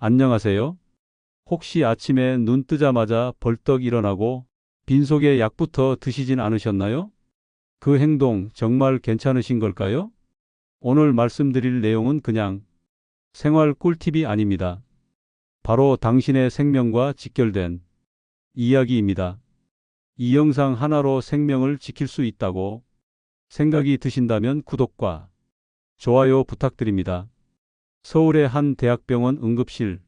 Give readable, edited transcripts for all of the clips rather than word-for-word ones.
안녕하세요. 혹시 아침에 눈 뜨자마자 벌떡 일어나고 빈속에 약부터 드시진 않으셨나요? 그 행동 정말 괜찮으신 걸까요? 오늘 말씀드릴 내용은 그냥 생활 꿀팁이 아닙니다. 바로 당신의 생명과 직결된 이야기입니다. 이 영상 하나로 생명을 지킬 수 있다고 생각이 드신다면 구독과 좋아요 부탁드립니다. 서울의 한 대학병원 응급실.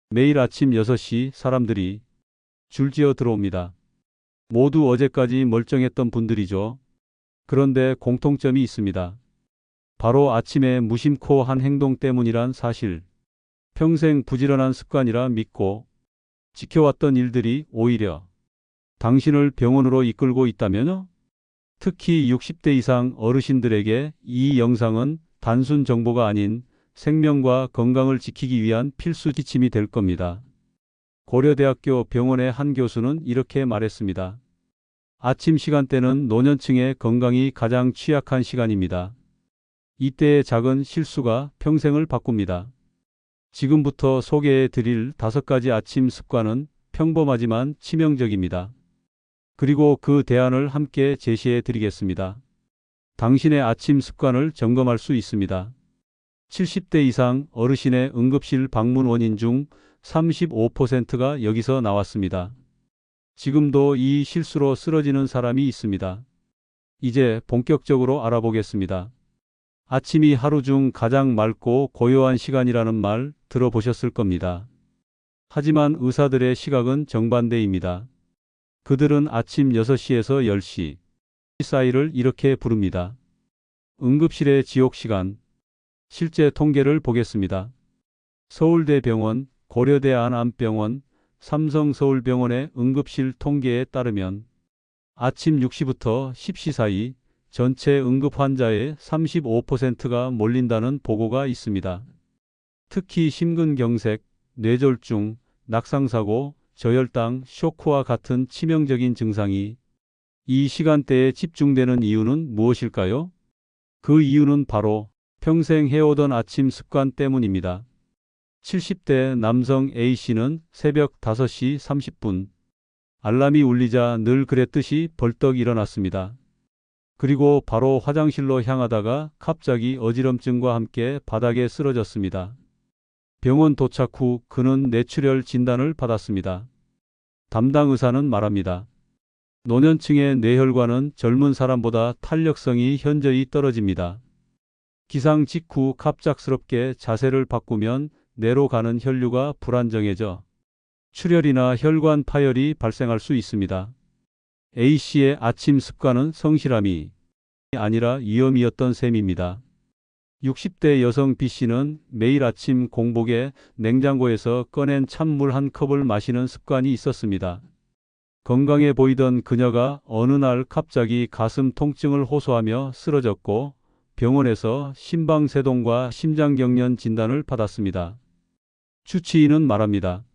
매일 아침 6시 사람들이 줄지어 들어옵니다. 모두 어제까지 멀쩡했던 분들이죠. 그런데 공통점이 있습니다. 바로 아침에 무심코 한 행동 때문이란 사실. 평생 부지런한 습관이라 믿고 지켜왔던 일들이 오히려 당신을 병원으로 이끌고 있다면요? 특히 60대 이상 어르신들에게 이 영상은 단순 정보가 아닌 생명과 건강을 지키기 위한 필수 지침이 될 겁니다. 고려대학교 병원의 한 교수는 이렇게 말했습니다. 아침 시간대는 노년층의 건강이 가장 취약한 시간입니다. 이때의 작은 실수가 평생을 바꿉니다. 지금부터 소개해 드릴 5가지 아침 습관은 평범하지만 치명적입니다. 그리고 그 대안을 함께 제시해 드리겠습니다. 당신의 아침 습관을 점검할 수 있습니다. 70대 이상 어르신의 응급실 방문 원인 중 35%가 여기서 나왔습니다. 지금도 이 실수로 쓰러지는 사람이 있습니다. 이제 본격적으로 알아보겠습니다. 아침이 하루 중 가장 맑고 고요한 시간이라는 말 들어보셨을 겁니다. 하지만 의사들의 시각은 정반대입니다. 그들은 아침 6시에서 10시 사이를 이렇게 부릅니다. 응급실의 지옥 시간. 실제 통계를 보겠습니다. 서울대병원, 고려대 안암병원, 삼성서울병원의 응급실 통계에 따르면 아침 6시부터 10시 사이 전체 응급 환자의 35%가 몰린다는 보고가 있습니다. 특히 심근경색, 뇌졸중, 낙상사고, 저혈당, 쇼크와 같은 치명적인 증상이 이 시간대에 집중되는 이유는 무엇일까요? 그 이유는 바로 평생 해오던 아침 습관 때문입니다. 70대 남성 A씨는 새벽 5시 30분 알람이 울리자 늘 그랬듯이 벌떡 일어났습니다. 그리고 바로 화장실로 향하다가 갑자기 어지럼증과 함께 바닥에 쓰러졌습니다. 병원 도착 후 그는 뇌출혈 진단을 받았습니다. 담당 의사는 말합니다. 노년층의 뇌혈관은 젊은 사람보다 탄력성이 현저히 떨어집니다. 기상 직후 갑작스럽게 자세를 바꾸면 뇌로 가는 혈류가 불안정해져 출혈이나 혈관 파열이 발생할 수 있습니다. A씨의 아침 습관은 성실함이 아니라 위험이었던 셈입니다. 60대 여성 B씨는 매일 아침 공복에 냉장고에서 꺼낸 찬물 한 컵을 마시는 습관이 있었습니다. 건강해 보이던 그녀가 어느 날 갑자기 가슴 통증을 호소하며 쓰러졌고 병원에서 심방세동과 심장경련 진단을 받았습니다. 주치의는 말합니다.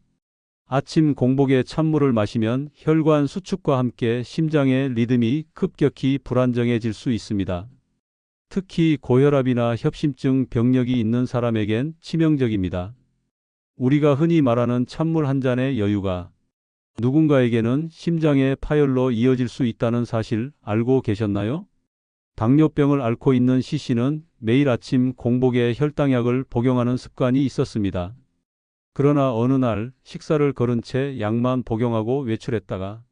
아침 공복에 찬물을 마시면 혈관 수축과 함께 심장의 리듬이 급격히 불안정해질 수 있습니다. 특히 고혈압이나 협심증 병력이 있는 사람에겐 치명적입니다. 우리가 흔히 말하는 찬물 한 잔의 여유가 누군가에게는 심장의 파열로 이어질 수 있다는 사실 알고 계셨나요? 당뇨병을 앓고 있는 C씨는 매일 아침 공복에 혈당약을 복용하는 습관이 있었습니다. 그러나 어느 날 식사를 거른 채 약만 복용하고 외출했다가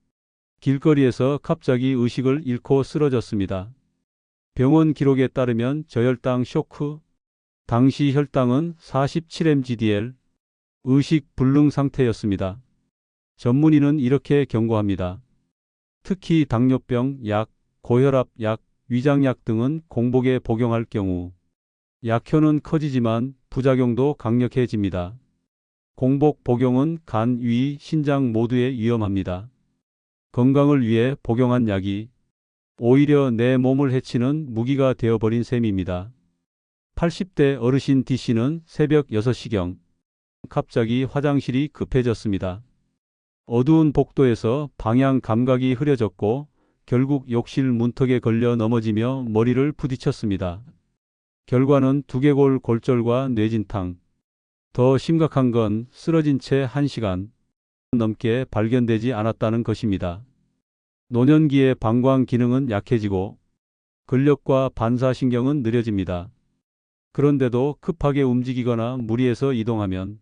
길거리에서 갑자기 의식을 잃고 쓰러졌습니다. 병원 기록에 따르면 저혈당 쇼크, 당시 혈당은 47mg/dl, 의식 불능 상태였습니다. 전문의는 이렇게 경고합니다. 특히 당뇨병 약, 고혈압 약, 위장약 등은 공복에 복용할 경우 약효는 커지지만 부작용도 강력해집니다. 공복 복용은 간, 위, 신장 모두에 위험합니다. 건강을 위해 복용한 약이 오히려 내 몸을 해치는 무기가 되어버린 셈입니다. 80대 어르신 D씨는 새벽 6시경 갑자기 화장실이 급해졌습니다. 어두운 복도에서 방향 감각이 흐려졌고 결국 욕실 문턱에 걸려 넘어지며 머리를 부딪혔습니다. 결과는 두개골 골절과 뇌진탕, 더 심각한 건 쓰러진 채 1시간 넘게 발견되지 않았다는 것입니다. 노년기의 방광 기능은 약해지고 근력과 반사신경은 느려집니다. 그런데도 급하게 움직이거나 무리해서 이동하면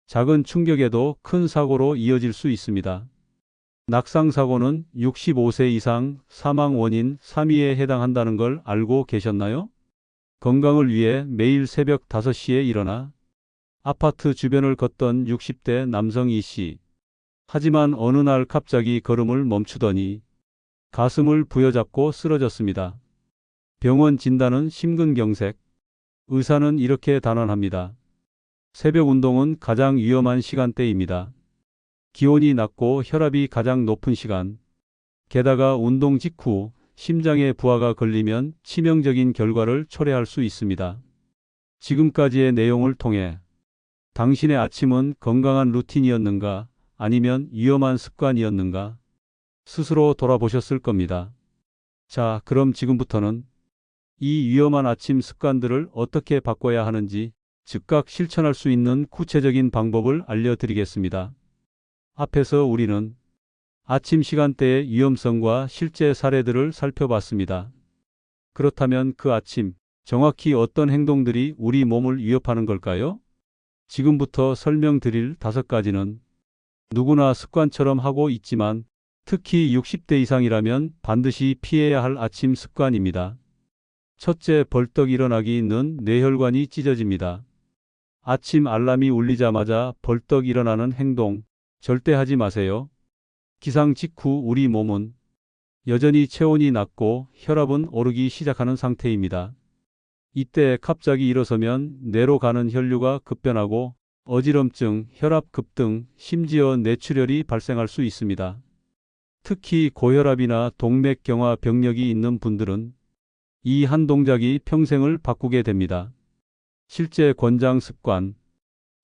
작은 충격에도 큰 사고로 이어질 수 있습니다. 낙상사고는 65세 이상 사망 원인 3위에 해당한다는 걸 알고 계셨나요? 건강을 위해 매일 새벽 5시에 일어나 아파트 주변을 걷던 60대 남성 이 씨. 하지만 어느 날 갑자기 걸음을 멈추더니 가슴을 부여잡고 쓰러졌습니다. 병원 진단은 심근경색. 의사는 이렇게 단언합니다. 새벽 운동은 가장 위험한 시간대입니다. 기온이 낮고 혈압이 가장 높은 시간. 게다가 운동 직후 심장에 부하가 걸리면 치명적인 결과를 초래할 수 있습니다. 지금까지의 내용을 통해 당신의 아침은 건강한 루틴이었는가 아니면 위험한 습관이었는가 스스로 돌아보셨을 겁니다. 자, 그럼 지금부터는 이 위험한 아침 습관들을 어떻게 바꿔야 하는지 즉각 실천할 수 있는 구체적인 방법을 알려드리겠습니다. 앞에서 우리는 아침 시간대의 위험성과 실제 사례들을 살펴봤습니다. 그렇다면 그 아침, 정확히 어떤 행동들이 우리 몸을 위협하는 걸까요? 지금부터 설명드릴 5가지는 누구나 습관처럼 하고 있지만 특히 60대 이상이라면 반드시 피해야 할 아침 습관입니다. 첫째, 벌떡 일어나기는 뇌혈관이 찢어집니다. 아침 알람이 울리자마자 벌떡 일어나는 행동 절대 하지 마세요. 기상 직후 우리 몸은 여전히 체온이 낮고 혈압은 오르기 시작하는 상태입니다. 이때 갑자기 일어서면 뇌로 가는 혈류가 급변하고 어지럼증, 혈압 급등, 심지어 뇌출혈이 발생할 수 있습니다. 특히 고혈압이나 동맥경화 병력이 있는 분들은 이 한 동작이 평생을 바꾸게 됩니다. 실제 권장 습관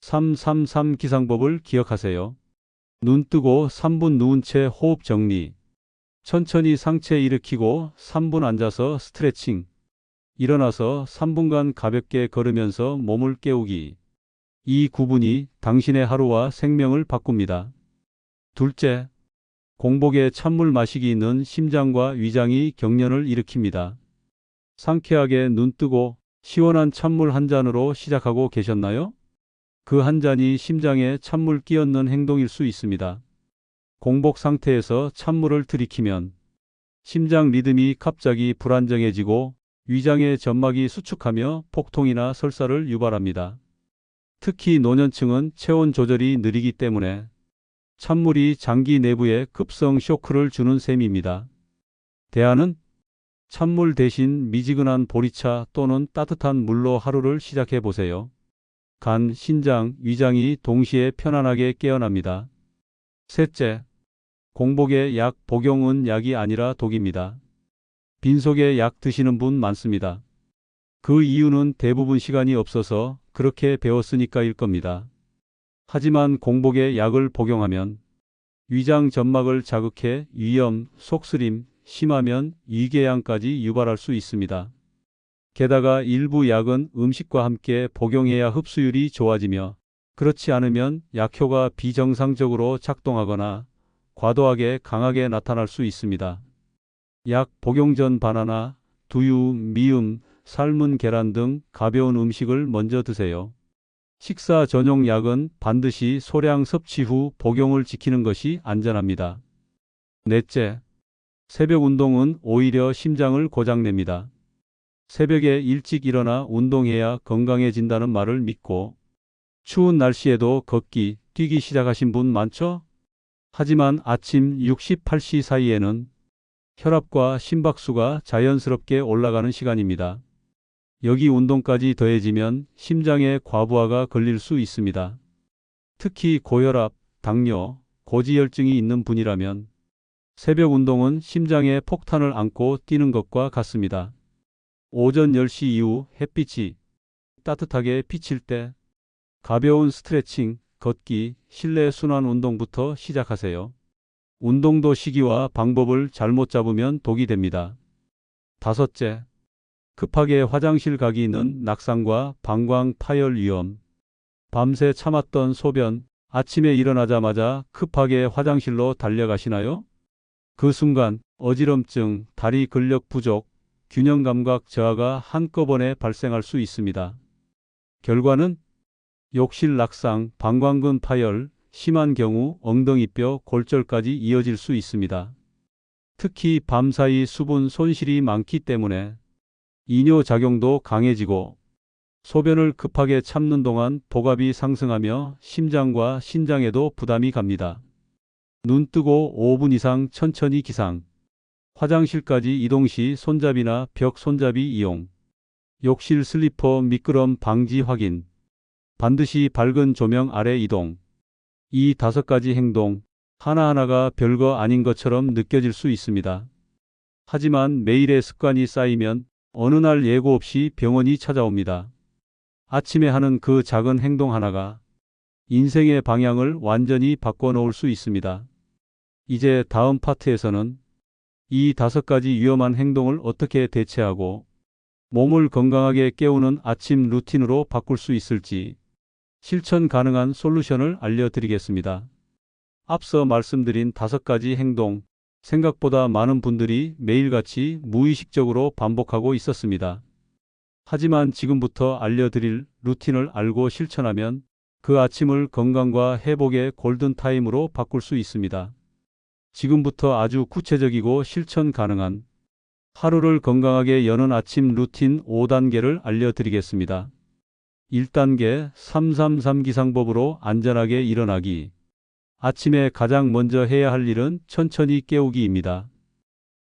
333 기상법을 기억하세요. 눈 뜨고 3분 누운 채 호흡 정리. 천천히 상체 일으키고 3분 앉아서 스트레칭. 일어나서 3분간 가볍게 걸으면서 몸을 깨우기. 이 9분이 당신의 하루와 생명을 바꿉니다. 둘째, 공복에 찬물 마시기는 심장과 위장이 경련을 일으킵니다. 상쾌하게 눈 뜨고 시원한 찬물 한 잔으로 시작하고 계셨나요? 그 한 잔이 심장에 찬물 끼얹는 행동일 수 있습니다. 공복 상태에서 찬물을 들이키면 심장 리듬이 갑자기 불안정해지고 위장의 점막이 수축하며 폭통이나 설사를 유발합니다. 특히 노년층은 체온 조절이 느리기 때문에 찬물이 장기 내부에 급성 쇼크를 주는 셈입니다. 대안은 찬물 대신 미지근한 보리차 또는 따뜻한 물로 하루를 시작해 보세요. 간, 신장, 위장이 동시에 편안하게 깨어납니다. 셋째, 공복에 약 복용은 약이 아니라 독입니다. 빈속에 약 드시는 분 많습니다. 그 이유는 대부분 시간이 없어서 그렇게 배웠으니까일 겁니다. 하지만 공복에 약을 복용하면 위장 점막을 자극해 위염, 속쓰림, 심하면 위궤양까지 유발할 수 있습니다. 게다가 일부 약은 음식과 함께 복용해야 흡수율이 좋아지며 그렇지 않으면 약효가 비정상적으로 작동하거나 과도하게 강하게 나타날 수 있습니다. 약 복용 전 바나나, 두유, 미음, 삶은 계란 등 가벼운 음식을 먼저 드세요. 식사 전용 약은 반드시 소량 섭취 후 복용을 지키는 것이 안전합니다. 넷째, 새벽 운동은 오히려 심장을 고장냅니다. 새벽에 일찍 일어나 운동해야 건강해진다는 말을 믿고 추운 날씨에도 걷기, 뛰기 시작하신 분 많죠? 하지만 아침 68시 사이에는 혈압과 심박수가 자연스럽게 올라가는 시간입니다. 여기 운동까지 더해지면 심장에 과부하가 걸릴 수 있습니다. 특히 고혈압, 당뇨, 고지혈증이 있는 분이라면 새벽 운동은 심장에 폭탄을 안고 뛰는 것과 같습니다. 오전 10시 이후 햇빛이 따뜻하게 비칠 때 가벼운 스트레칭, 걷기, 실내 순환 운동부터 시작하세요. 운동도 시기와 방법을 잘못 잡으면 독이 됩니다. 다섯째, 급하게 화장실 가기는 낙상과 방광 파열 위험. 밤새 참았던 소변, 아침에 일어나자마자 급하게 화장실로 달려가시나요? 그 순간 어지럼증, 다리 근력 부족, 균형 감각 저하가 한꺼번에 발생할 수 있습니다. 결과는 욕실 낙상, 방광근 파열, 심한 경우 엉덩이뼈 골절까지 이어질 수 있습니다. 특히 밤사이 수분 손실이 많기 때문에 이뇨작용도 강해지고 소변을 급하게 참는 동안 복압이 상승하며 심장과 신장에도 부담이 갑니다. 눈 뜨고 5분 이상 천천히 기상. 화장실까지 이동 시 손잡이나 벽 손잡이 이용. 욕실 슬리퍼 미끄럼 방지 확인. 반드시 밝은 조명 아래 이동. 이 5가지 행동 하나하나가 별거 아닌 것처럼 느껴질 수 있습니다. 하지만 매일의 습관이 쌓이면 어느 날 예고 없이 병원이 찾아옵니다. 아침에 하는 그 작은 행동 하나가 인생의 방향을 완전히 바꿔놓을 수 있습니다. 이제 다음 파트에서는 이 5가지 위험한 행동을 어떻게 대체하고 몸을 건강하게 깨우는 아침 루틴으로 바꿀 수 있을지 실천 가능한 솔루션을 알려드리겠습니다. 앞서 말씀드린 5가지 행동, 생각보다 많은 분들이 매일같이 무의식적으로 반복하고 있었습니다. 하지만 지금부터 알려드릴 루틴을 알고 실천하면 그 아침을 건강과 회복의 골든타임으로 바꿀 수 있습니다. 지금부터 아주 구체적이고 실천 가능한 하루를 건강하게 여는 아침 루틴 5단계를 알려드리겠습니다. 1단계 333 기상법으로 안전하게 일어나기. 아침에 가장 먼저 해야 할 일은 천천히 깨우기입니다.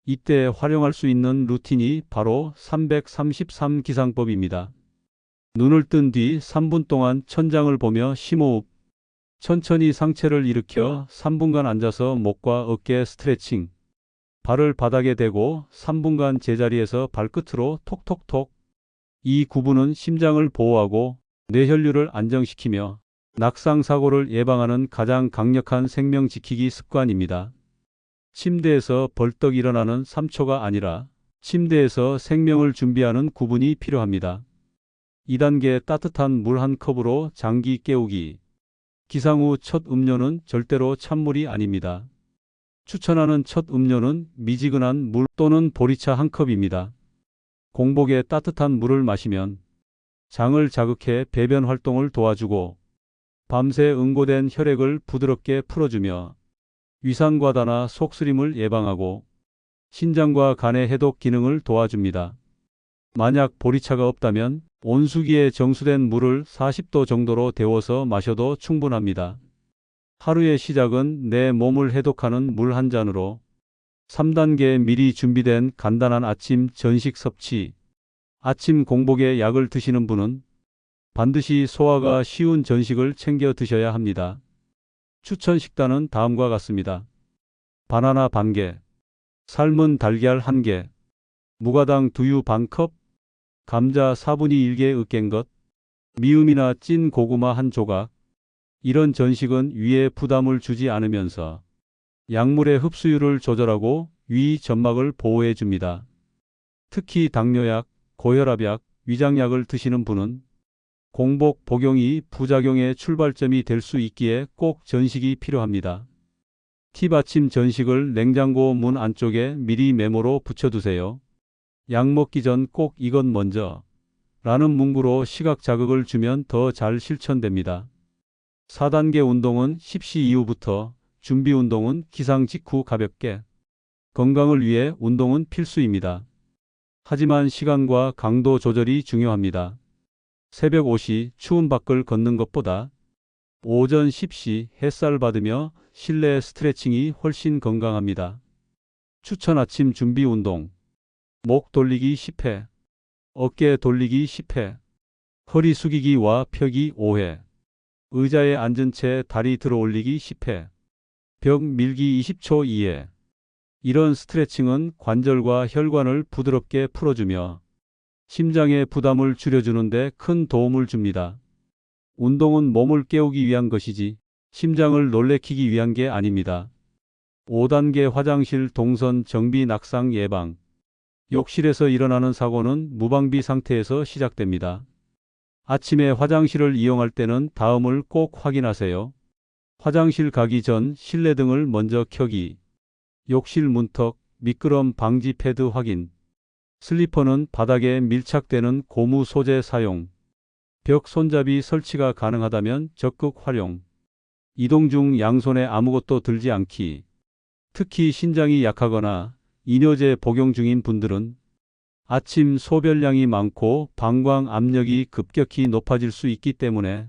이때 활용할 수 있는 루틴이 바로 333 기상법입니다. 눈을 뜬 뒤 3분 동안 천장을 보며 심호흡. 천천히 상체를 일으켜 3분간 앉아서 목과 어깨 스트레칭. 발을 바닥에 대고 3분간 제자리에서 발끝으로 톡톡톡. 이 9분은 심장을 보호하고 뇌혈류를 안정시키며 낙상 사고를 예방하는 가장 강력한 생명 지키기 습관입니다. 침대에서 벌떡 일어나는 3초가 아니라 침대에서 생명을 준비하는 9분이 필요합니다. 2단계 따뜻한 물 한 컵으로 장기 깨우기. 기상 후 첫 음료는 절대로 찬물이 아닙니다. 추천하는 첫 음료는 미지근한 물 또는 보리차 한 컵입니다. 공복에 따뜻한 물을 마시면 장을 자극해 배변 활동을 도와주고 밤새 응고된 혈액을 부드럽게 풀어주며 위산과다나 속쓰림을 예방하고 신장과 간의 해독 기능을 도와줍니다. 만약 보리차가 없다면 온수기에 정수된 물을 40도 정도로 데워서 마셔도 충분합니다. 하루의 시작은 내 몸을 해독하는 물 한 잔으로. 3단계 미리 준비된 간단한 아침 전식 섭취. 아침 공복에 약을 드시는 분은 반드시 소화가 쉬운 전식을 챙겨 드셔야 합니다. 추천 식단은 다음과 같습니다. 바나나 반 개, 삶은 달걀 1개, 무가당 두유 반 컵, 감자 4분의 1개 으깬 것, 미음이나 찐 고구마 한 조각. 이런 전식은 위에 부담을 주지 않으면서 약물의 흡수율을 조절하고 위 점막을 보호해 줍니다. 특히 당뇨약, 고혈압약, 위장약을 드시는 분은 공복 복용이 부작용의 출발점이 될 수 있기에 꼭 전식이 필요합니다. 팁 아침 전식을 냉장고 문 안쪽에 미리 메모로 붙여두세요. 약 먹기 전 꼭 이것 먼저 라는 문구로 시각 자극을 주면 더 잘 실천됩니다. 4단계 운동은 십시 이후부터, 준비 운동은 기상 직후 가볍게. 건강을 위해 운동은 필수입니다. 하지만 시간과 강도 조절이 중요합니다. 새벽 5시 추운 밖을 걷는 것보다 오전 10시 햇살 받으며 실내 스트레칭이 훨씬 건강합니다. 추천 아침 준비 운동. 목 돌리기 10회, 어깨 돌리기 10회, 허리 숙이기와 펴기 5회, 의자에 앉은 채 다리 들어 올리기 10회, 벽 밀기 20초 2회. 이런 스트레칭은 관절과 혈관을 부드럽게 풀어주며 심장의 부담을 줄여주는 데 큰 도움을 줍니다. 운동은 몸을 깨우기 위한 것이지 심장을 놀래키기 위한 게 아닙니다. 5단계 화장실 동선 정비 낙상 예방. 욕실에서 일어나는 사고는 무방비 상태에서 시작됩니다. 아침에 화장실을 이용할 때는 다음을 꼭 확인하세요. 화장실 가기 전 실내등을 먼저 켜기. 욕실 문턱, 미끄럼 방지 패드 확인. 슬리퍼는 바닥에 밀착되는 고무 소재 사용. 벽 손잡이 설치가 가능하다면 적극 활용. 이동 중 양손에 아무것도 들지 않기. 특히 신장이 약하거나 이뇨제 복용 중인 분들은 아침 소변량이 많고 방광 압력이 급격히 높아질 수 있기 때문에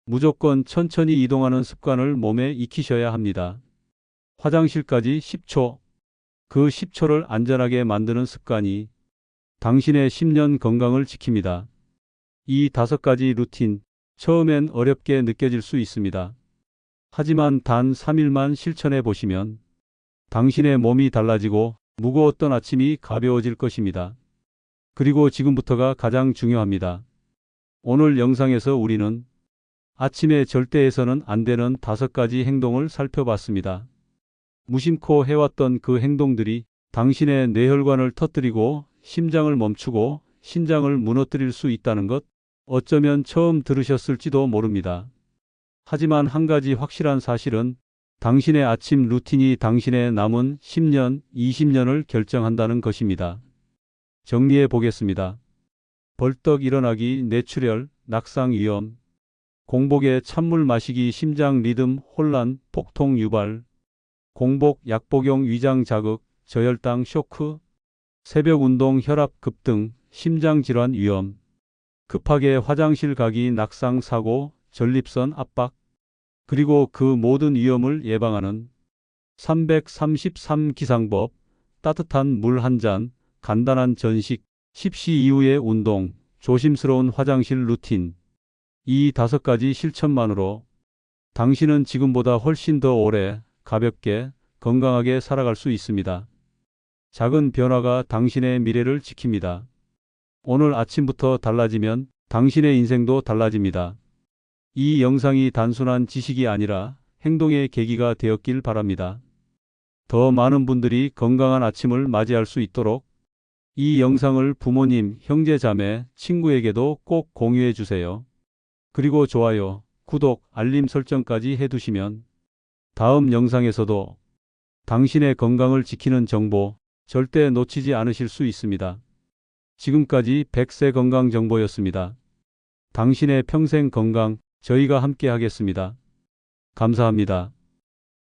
무조건 천천히 이동하는 습관을 몸에 익히셔야 합니다. 화장실까지 10초. 그 10초를 안전하게 만드는 습관이 당신의 10년 건강을 지킵니다. 이 5가지 루틴, 처음엔 어렵게 느껴질 수 있습니다. 하지만 단 3일만 실천해 보시면 당신의 몸이 달라지고 무거웠던 아침이 가벼워질 것입니다. 그리고 지금부터가 가장 중요합니다. 오늘 영상에서 우리는 아침에 절대 해서는 안 되는 5가지 행동을 살펴봤습니다. 무심코 해왔던 그 행동들이 당신의 뇌혈관을 터뜨리고 심장을 멈추고 신장을 무너뜨릴 수 있다는 것, 어쩌면 처음 들으셨을지도 모릅니다. 하지만 한 가지 확실한 사실은 당신의 아침 루틴이 당신의 남은 10년, 20년을 결정한다는 것입니다. 정리해 보겠습니다. 벌떡 일어나기, 뇌출혈, 낙상 위험. 공복에 찬물 마시기, 심장 리듬 혼란, 폭통 유발. 공복 약 복용, 위장 자극, 저혈당 쇼크. 새벽 운동, 혈압 급등, 심장 질환 위험. 급하게 화장실 가기, 낙상 사고, 전립선 압박. 그리고 그 모든 위험을 예방하는 333 기상법, 따뜻한 물 한 잔, 간단한 전식, 십시 이후의 운동, 조심스러운 화장실 루틴. 이 5가지 실천만으로 당신은 지금보다 훨씬 더 오래, 가볍게, 건강하게 살아갈 수 있습니다. 작은 변화가 당신의 미래를 지킵니다. 오늘 아침부터 달라지면 당신의 인생도 달라집니다. 이 영상이 단순한 지식이 아니라 행동의 계기가 되었길 바랍니다. 더 많은 분들이 건강한 아침을 맞이할 수 있도록 이 영상을 부모님, 형제, 자매, 친구에게도 꼭 공유해 주세요. 그리고 좋아요, 구독, 알림 설정까지 해두시면 다음 영상에서도 당신의 건강을 지키는 정보 절대 놓치지 않으실 수 있습니다. 지금까지 100세 건강 정보였습니다. 당신의 평생 건강, 저희가 함께 하겠습니다. 감사합니다.